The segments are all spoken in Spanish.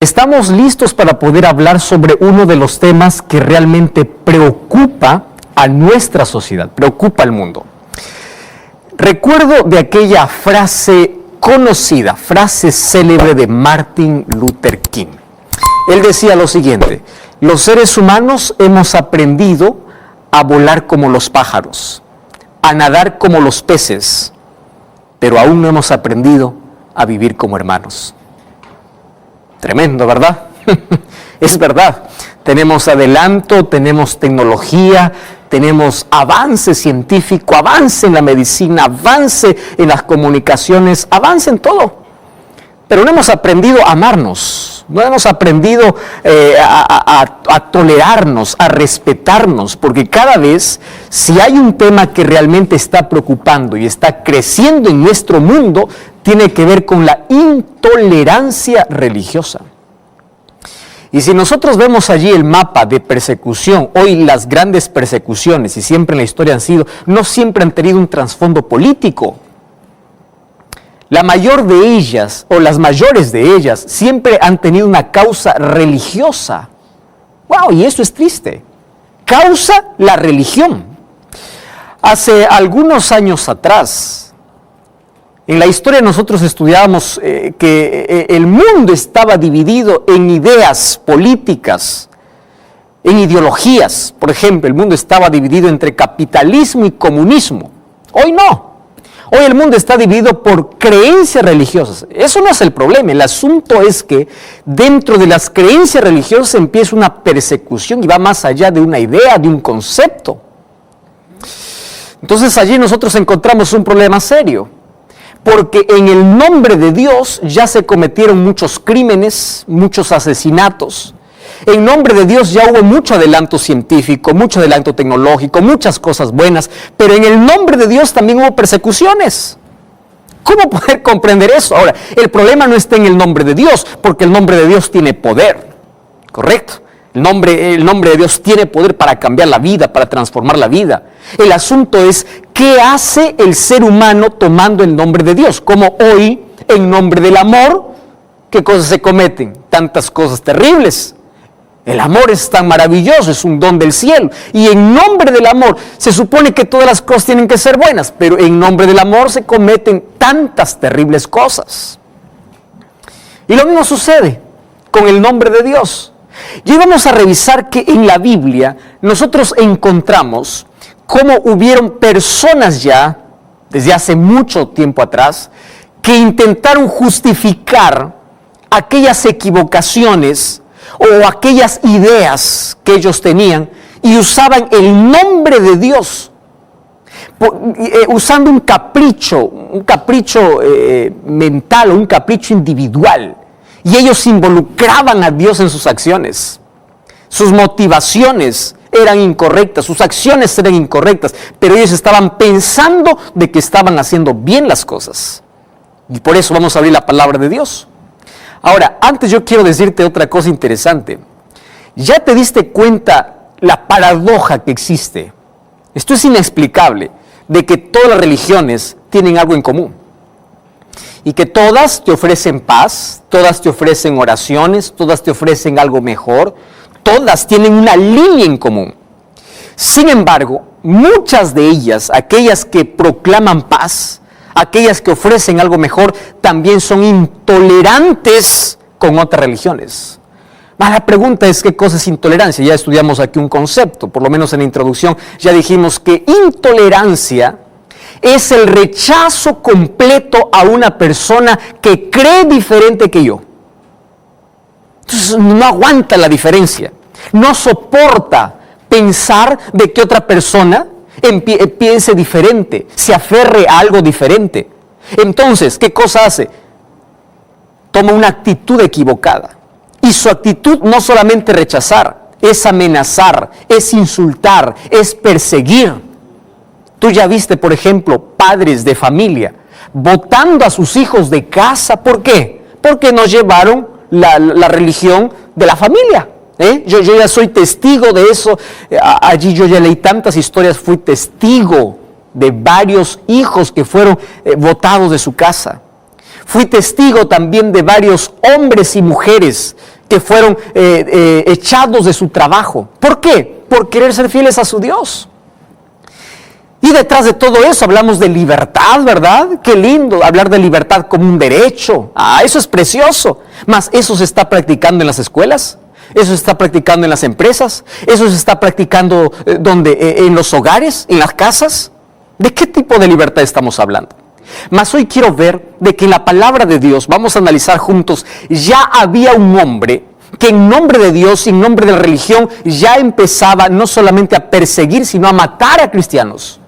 Estamos listos para poder hablar sobre uno de los temas que realmente preocupa a nuestra sociedad, preocupa al mundo. Recuerdo de aquella frase conocida, frase célebre de Martin Luther King. Él decía lo siguiente: los seres humanos hemos aprendido a volar como los pájaros, a nadar como los peces, pero aún no hemos aprendido a vivir como hermanos. Tremendo, ¿verdad? Es verdad. Tenemos adelanto, tenemos tecnología, tenemos avance científico, avance en la medicina, avance en las comunicaciones, avance en todo. Pero no hemos aprendido a amarnos, no hemos aprendido a tolerarnos, a respetarnos, porque cada vez, si hay un tema que realmente está preocupando y está creciendo en nuestro mundo, tiene que ver con la intolerancia religiosa. Y si nosotros vemos allí el mapa de persecución, hoy las grandes persecuciones, y siempre en la historia han sido, no siempre han tenido un trasfondo político. La mayor de ellas, o las mayores de ellas, siempre han tenido una causa religiosa. ¡Wow! Y eso es triste. Causa la religión. Hace algunos años atrás, en la historia nosotros estudiábamos que el mundo estaba dividido en ideas políticas, en ideologías. Por ejemplo, el mundo estaba dividido entre capitalismo y comunismo. Hoy no. Hoy el mundo está dividido por creencias religiosas. Eso no es el problema. El asunto es que dentro de las creencias religiosas empieza una persecución y va más allá de una idea, de un concepto. Entonces allí nosotros encontramos un problema serio. Porque en el nombre de Dios ya se cometieron muchos crímenes, muchos asesinatos. En nombre de Dios ya hubo mucho adelanto científico, mucho adelanto tecnológico, muchas cosas buenas, pero en el nombre de Dios también hubo persecuciones. ¿Cómo poder comprender eso? Ahora, el problema no está en el nombre de Dios, porque el nombre de Dios tiene poder, ¿correcto? El nombre de Dios tiene poder para cambiar la vida, para transformar la vida. El asunto es, ¿qué hace el ser humano tomando el nombre de Dios? Como hoy, en nombre del amor, ¿qué cosas se cometen? Tantas cosas terribles. El amor es tan maravilloso, es un don del cielo. Y en nombre del amor, se supone que todas las cosas tienen que ser buenas, pero en nombre del amor se cometen tantas terribles cosas. Y lo mismo sucede con el nombre de Dios. Y hoy vamos a revisar que en la Biblia nosotros encontramos cómo hubieron personas ya, desde hace mucho tiempo atrás, que intentaron justificar aquellas equivocaciones o aquellas ideas que ellos tenían y usaban el nombre de Dios, usando un capricho mental o un capricho individual. Y ellos involucraban a Dios en sus acciones. Sus motivaciones eran incorrectas, sus acciones eran incorrectas, pero ellos estaban pensando de que estaban haciendo bien las cosas. Y por eso vamos a abrir la palabra de Dios. Ahora, antes yo quiero decirte otra cosa interesante. ¿Ya te diste cuenta la paradoja que existe? Esto es inexplicable, de que todas las religiones tienen algo en común. Y que todas te ofrecen paz, todas te ofrecen oraciones, todas te ofrecen algo mejor, todas tienen una línea en común. Sin embargo, muchas de ellas, aquellas que proclaman paz, aquellas que ofrecen algo mejor, también son intolerantes con otras religiones. La pregunta es, ¿qué cosa es intolerancia? Ya estudiamos aquí un concepto, por lo menos en la introducción ya dijimos que intolerancia es el rechazo completo a una persona que cree diferente que yo. Entonces no aguanta la diferencia, no soporta pensar de que otra persona piense diferente, se aferre a algo diferente. Entonces, ¿qué cosa hace? Toma una actitud equivocada. Y su actitud no solamente rechazar, es amenazar, es insultar, es perseguir. Tú ya viste, por ejemplo, padres de familia botando a sus hijos de casa. ¿Por qué? Porque nos llevaron la religión de la familia. Yo ya soy testigo de eso. Allí yo ya leí tantas historias, fui testigo de varios hijos que fueron botados de su casa. Fui testigo también de varios hombres y mujeres que fueron echados de su trabajo. ¿Por qué? Por querer ser fieles a su Dios. Y detrás de todo eso hablamos de libertad, ¿verdad? Qué lindo hablar de libertad como un derecho. Eso es precioso. Mas eso se está practicando en las escuelas, eso se está practicando en las empresas, eso se está practicando en los hogares, en las casas. ¿De qué tipo de libertad estamos hablando? Mas hoy quiero ver de que en la palabra de Dios, vamos a analizar juntos, ya había un hombre que en nombre de Dios, en nombre de la religión, ya empezaba no solamente a perseguir, sino a matar a cristianos.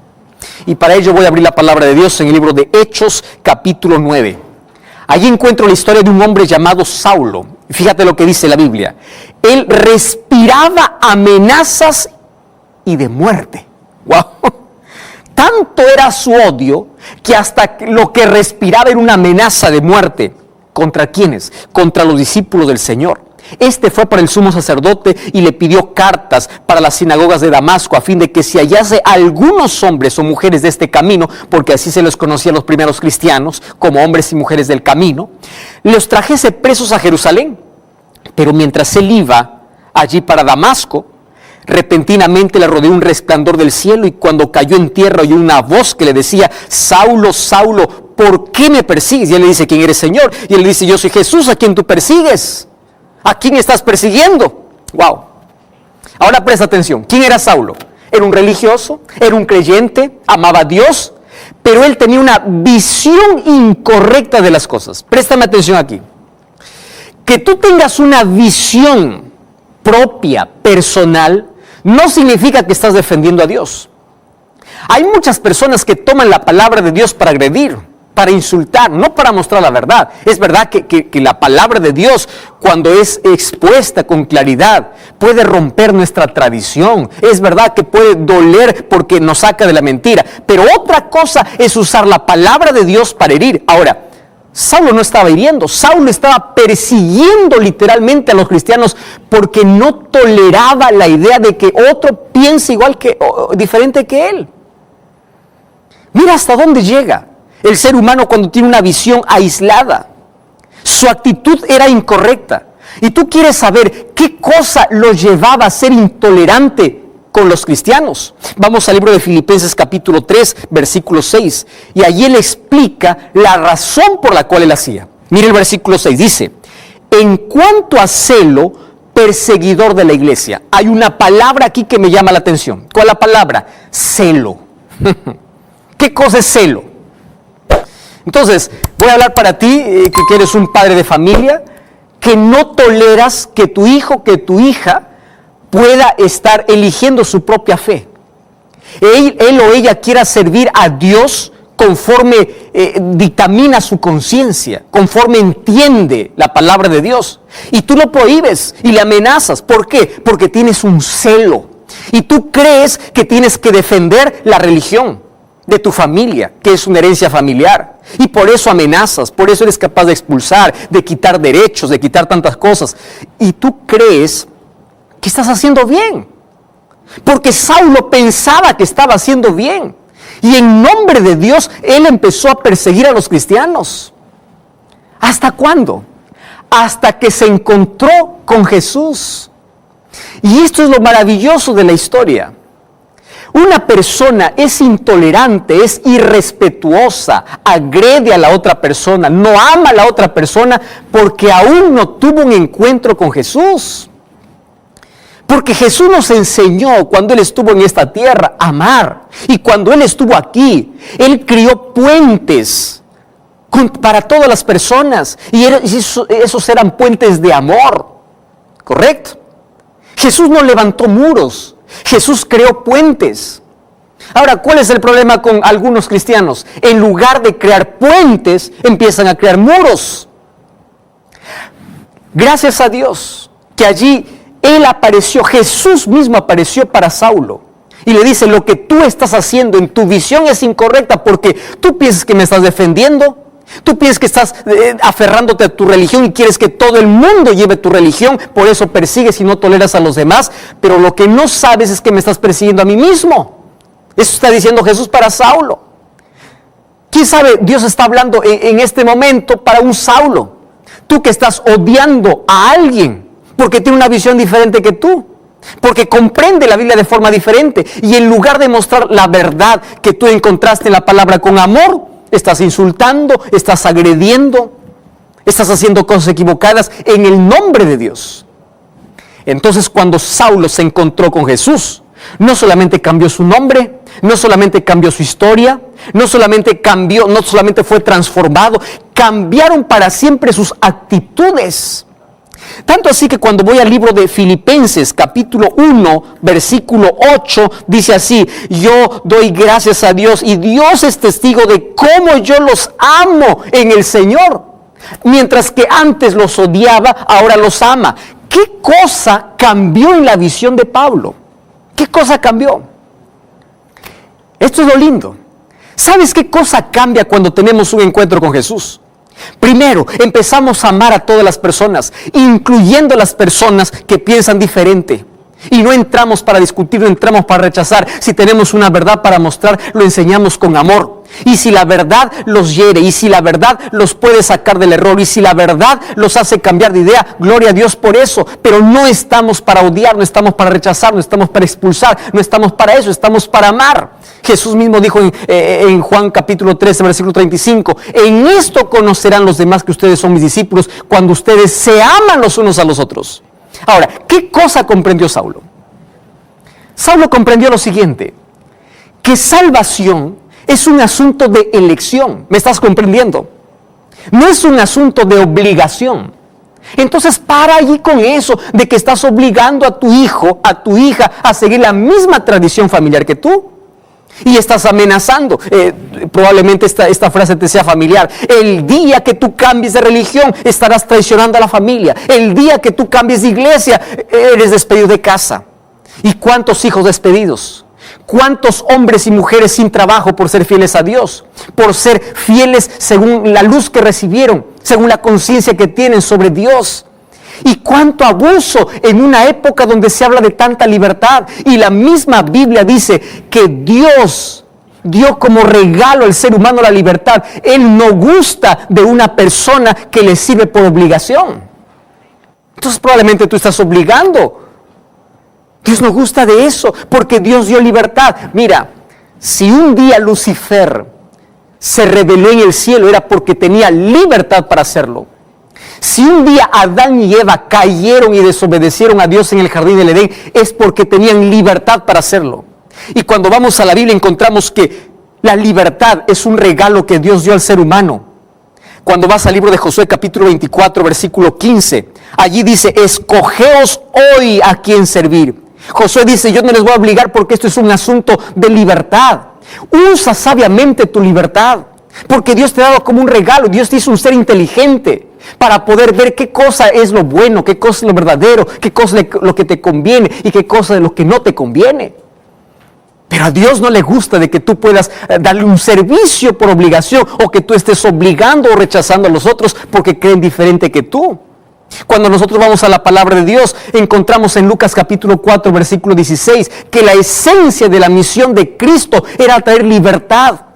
Y para ello voy a abrir la palabra de Dios en el libro de Hechos, capítulo 9. Allí encuentro la historia de un hombre llamado Saulo. Fíjate lo que dice la Biblia. Él respiraba amenazas y de muerte. ¡Wow! Tanto era su odio que hasta lo que respiraba era una amenaza de muerte. ¿Contra quiénes? Contra los discípulos del Señor. Este fue para el sumo sacerdote y le pidió cartas para las sinagogas de Damasco a fin de que si hallase algunos hombres o mujeres de este camino, porque así se les conocía a los primeros cristianos como hombres y mujeres del camino, los trajese presos a Jerusalén. Pero mientras él iba allí para Damasco, repentinamente le rodeó un resplandor del cielo y cuando cayó en tierra oyó una voz que le decía: Saulo, Saulo, ¿por qué me persigues? Y él le dice: ¿quién eres, Señor? Y él le dice: yo soy Jesús, a quien tú persigues. ¿A quién estás persiguiendo? ¡Wow! Ahora presta atención. ¿Quién era Saulo? Era un religioso, era un creyente, amaba a Dios, pero él tenía una visión incorrecta de las cosas. Préstame atención aquí. Que tú tengas una visión propia, personal, no significa que estás defendiendo a Dios. Hay muchas personas que toman la palabra de Dios para agredir, para insultar, no para mostrar la verdad. Es verdad que la palabra de Dios, cuando es expuesta con claridad, puede romper nuestra tradición. Es verdad que puede doler porque nos saca de la mentira. Pero otra cosa es usar la palabra de Dios para herir. Ahora, Saulo no estaba hiriendo, Saulo estaba persiguiendo literalmente a los cristianos porque no toleraba la idea de que otro piense igual diferente que él. Mira hasta dónde llega el ser humano cuando tiene una visión aislada. Su actitud era incorrecta. Y tú quieres saber qué cosa lo llevaba a ser intolerante con los cristianos. Vamos al libro de Filipenses capítulo 3, versículo 6. Y allí él explica la razón por la cual él hacía. Mire el versículo 6, dice: en cuanto a celo, perseguidor de la iglesia. Hay una palabra aquí que me llama la atención. ¿Cuál es la palabra? Celo. ¿Qué cosa es celo? Entonces, voy a hablar para ti, que eres un padre de familia, que no toleras que tu hijo, que tu hija pueda estar eligiendo su propia fe. Él o ella quiera servir a Dios conforme dictamina su conciencia, conforme entiende la palabra de Dios. Y tú lo prohíbes y le amenazas. ¿Por qué? Porque tienes un celo. Y tú crees que tienes que defender la religión de tu familia, que es una herencia familiar. Y por eso amenazas, por eso eres capaz de expulsar, de quitar derechos, de quitar tantas cosas. Y tú crees que estás haciendo bien. Porque Saulo pensaba que estaba haciendo bien. Y en nombre de Dios, él empezó a perseguir a los cristianos. ¿Hasta cuándo? Hasta que se encontró con Jesús. Y esto es lo maravilloso de la historia. Una persona es intolerante, es irrespetuosa, agrede a la otra persona, no ama a la otra persona porque aún no tuvo un encuentro con Jesús. Porque Jesús nos enseñó cuando Él estuvo en esta tierra a amar. Y cuando Él estuvo aquí, Él crió puentes para todas las personas. Y esos eran puentes de amor. ¿Correcto? Jesús no levantó muros. Jesús creó puentes. Ahora, ¿cuál es el problema con algunos cristianos? En lugar de crear puentes, empiezan a crear muros. Gracias a Dios que allí Él apareció, Jesús mismo apareció para Saulo. Y le dice: lo que tú estás haciendo en tu visión es incorrecta porque tú piensas que me estás defendiendo. Tú piensas que estás aferrándote a tu religión y quieres que todo el mundo lleve tu religión, por eso persigues y no toleras a los demás, pero lo que no sabes es que me estás persiguiendo a mí mismo. Eso está diciendo Jesús para Saulo. ¿Quién sabe? Dios está hablando en este momento para un Saulo. Tú que estás odiando a alguien porque tiene una visión diferente que tú, porque comprende la Biblia de forma diferente, y en lugar de mostrar la verdad que tú encontraste en la palabra con amor, estás insultando, estás agrediendo, estás haciendo cosas equivocadas en el nombre de Dios. Entonces, cuando Saulo se encontró con Jesús, no solamente cambió su nombre, no solamente cambió su historia, no solamente fue transformado, cambiaron para siempre sus actitudes. Tanto así que cuando voy al libro de Filipenses, capítulo 1, versículo 8, dice así: yo doy gracias a Dios y Dios es testigo de cómo yo los amo en el Señor. Mientras que antes los odiaba, ahora los ama. ¿Qué cosa cambió en la visión de Pablo? ¿Qué cosa cambió? Esto es lo lindo. ¿Sabes qué cosa cambia cuando tenemos un encuentro con Jesús? Primero, empezamos a amar a todas las personas, incluyendo las personas que piensan diferente. Y no entramos para discutir, no entramos para rechazar. Si tenemos una verdad para mostrar, lo enseñamos con amor. Y si la verdad los hiere, y si la verdad los puede sacar del error, y si la verdad los hace cambiar de idea, gloria a Dios por eso. Pero no estamos para odiar, no estamos para rechazar, no estamos para expulsar, no estamos para eso, estamos para amar. Jesús mismo dijo en Juan capítulo 13, versículo 35, en esto conocerán los demás que ustedes son mis discípulos, cuando ustedes se aman los unos a los otros. Ahora, ¿qué cosa comprendió Saulo? Saulo comprendió lo siguiente: que salvación es un asunto de elección. ¿Me estás comprendiendo? No es un asunto de obligación. Entonces para allí con eso de que estás obligando a tu hijo, a tu hija a seguir la misma tradición familiar que tú. Y estás amenazando. Probablemente esta frase te sea familiar. El día que tú cambies de religión, estarás traicionando a la familia. El día que tú cambies de iglesia, eres despedido de casa. ¿Y cuántos hijos despedidos? ¿Cuántos hombres y mujeres sin trabajo por ser fieles a Dios? Por ser fieles según la luz que recibieron, según la conciencia que tienen sobre Dios. Y cuánto abuso en una época donde se habla de tanta libertad. Y la misma Biblia dice que Dios dio como regalo al ser humano la libertad. Él no gusta de una persona que le sirve por obligación. Entonces probablemente tú estás obligando. Dios no gusta de eso, porque Dios dio libertad. Mira, si un día Lucifer se rebeló en el cielo, era porque tenía libertad para hacerlo. Si un día Adán y Eva cayeron y desobedecieron a Dios en el jardín del Edén, es porque tenían libertad para hacerlo. Y cuando vamos a la Biblia encontramos que la libertad es un regalo que Dios dio al ser humano. Cuando vas al libro de Josué capítulo 24, versículo 15, allí dice: escogeos hoy a quién servir. Josué dice: yo no les voy a obligar porque esto es un asunto de libertad. Usa sabiamente tu libertad, porque Dios te ha dado como un regalo. Dios te hizo un ser inteligente para poder ver qué cosa es lo bueno, qué cosa es lo verdadero, qué cosa es lo que te conviene y qué cosa es lo que no te conviene. Pero a Dios no le gusta de que tú puedas darle un servicio por obligación, o que tú estés obligando o rechazando a los otros porque creen diferente que tú. Cuando nosotros vamos a la palabra de Dios, encontramos en Lucas capítulo 4, versículo 16, que la esencia de la misión de Cristo era traer libertad.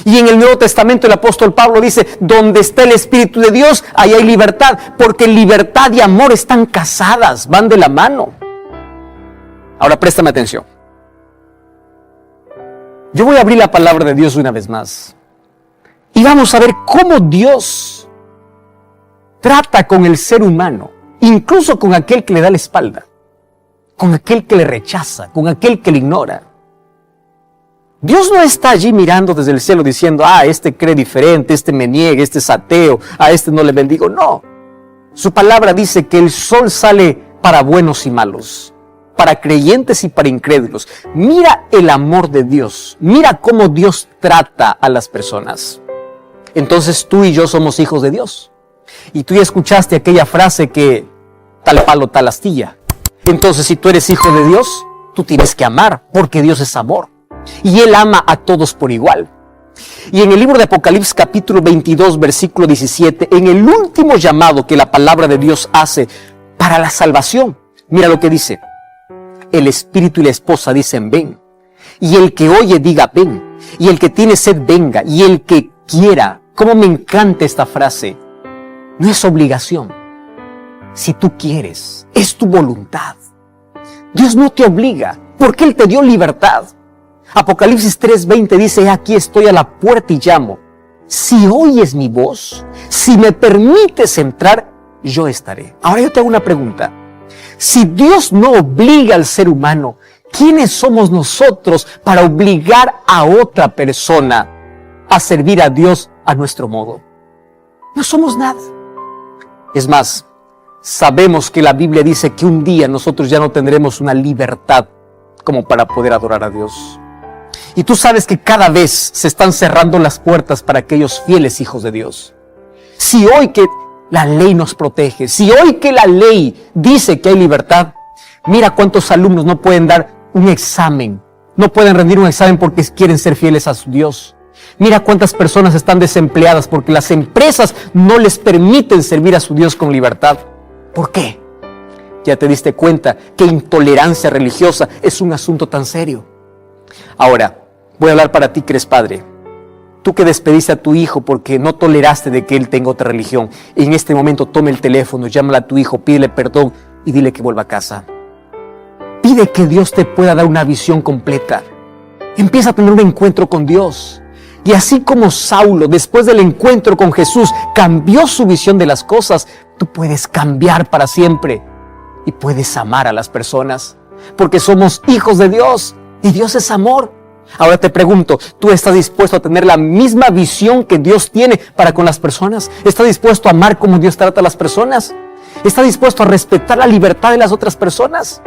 Y en el Nuevo Testamento el apóstol Pablo dice: donde está el Espíritu de Dios, ahí hay libertad, porque libertad y amor están casadas, van de la mano. Ahora préstame atención. Yo voy a abrir la palabra de Dios una vez más, y vamos a ver cómo Dios trata con el ser humano, incluso con aquel que le da la espalda, con aquel que le rechaza, con aquel que le ignora. Dios no está allí mirando desde el cielo diciendo: este cree diferente, este me niega, este es ateo, a este no le bendigo. No. Su palabra dice que el sol sale para buenos y malos, para creyentes y para incrédulos. Mira el amor de Dios. Mira cómo Dios trata a las personas. Entonces tú y yo somos hijos de Dios. Y tú ya escuchaste aquella frase que tal palo, tal astilla. Entonces, si tú eres hijo de Dios, tú tienes que amar, porque Dios es amor. Y Él ama a todos por igual. Y en el libro de Apocalipsis capítulo 22, versículo 17, en el último llamado que la palabra de Dios hace para la salvación, mira lo que dice: el espíritu y la esposa dicen ven, Y el que oye diga ven. Y el que tiene sed venga. Y el que quiera. Cómo me encanta esta frase. No es obligación. Si tú quieres, es tu voluntad. Dios no te obliga, porque Él te dio libertad. Apocalipsis 3:20 dice, aquí estoy a la puerta y llamo. Si oyes mi voz, si me permites entrar, yo estaré. Ahora yo te hago una pregunta. Si Dios no obliga al ser humano, ¿quiénes somos nosotros para obligar a otra persona a servir a Dios a nuestro modo? No somos nada. Es más, sabemos que la Biblia dice que un día nosotros ya no tendremos una libertad como para poder adorar a Dios. Y tú sabes que cada vez se están cerrando las puertas para aquellos fieles hijos de Dios. Si hoy que la ley nos protege, si hoy que la ley dice que hay libertad, mira cuántos alumnos no pueden dar un examen, no pueden rendir un examen porque quieren ser fieles a su Dios. Mira cuántas personas están desempleadas porque las empresas no les permiten servir a su Dios con libertad. ¿Por qué? Ya te diste cuenta que intolerancia religiosa es un asunto tan serio. Ahora, voy a hablar para ti que eres padre. Tú que despediste a tu hijo porque no toleraste de que él tenga otra religión. En este momento toma el teléfono, llámala a tu hijo, pídele perdón y dile que vuelva a casa. Pide que Dios te pueda dar una visión completa. Empieza a tener un encuentro con Dios. Y así como Saulo, después del encuentro con Jesús, cambió su visión de las cosas, tú puedes cambiar para siempre. Y puedes amar a las personas. Porque somos hijos de Dios. Y Dios es amor. Ahora te pregunto, ¿tú estás dispuesto a tener la misma visión que Dios tiene para con las personas? ¿Estás dispuesto a amar como Dios trata a las personas? ¿Estás dispuesto a respetar la libertad de las otras personas?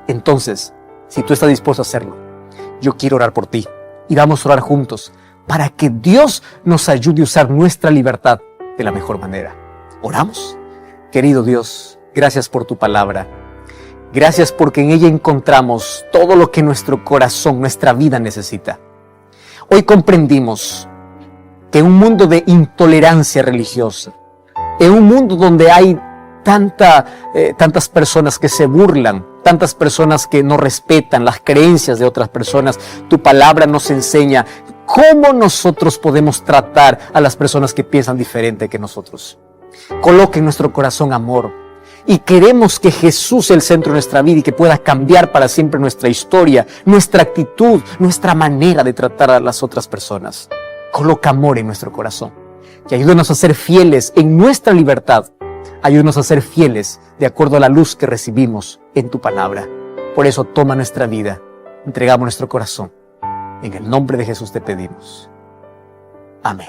Entonces, si tú estás dispuesto a hacerlo, yo quiero orar por ti. Y vamos a orar juntos para que Dios nos ayude a usar nuestra libertad de la mejor manera. ¿Oramos? Querido Dios, gracias por tu palabra. Gracias porque en ella encontramos todo lo que nuestro corazón, nuestra vida necesita. Hoy comprendimos que en un mundo de intolerancia religiosa, en un mundo donde hay tantas personas que se burlan, tantas personas que no respetan las creencias de otras personas, tu palabra nos enseña cómo nosotros podemos tratar a las personas que piensan diferente que nosotros. Coloque en nuestro corazón amor. Y queremos que Jesús sea el centro de nuestra vida y que pueda cambiar para siempre nuestra historia, nuestra actitud, nuestra manera de tratar a las otras personas. Coloca amor en nuestro corazón y ayúdanos a ser fieles en nuestra libertad. Ayúdanos a ser fieles de acuerdo a la luz que recibimos en tu palabra. Por eso toma nuestra vida, entregamos nuestro corazón. En el nombre de Jesús te pedimos. Amén.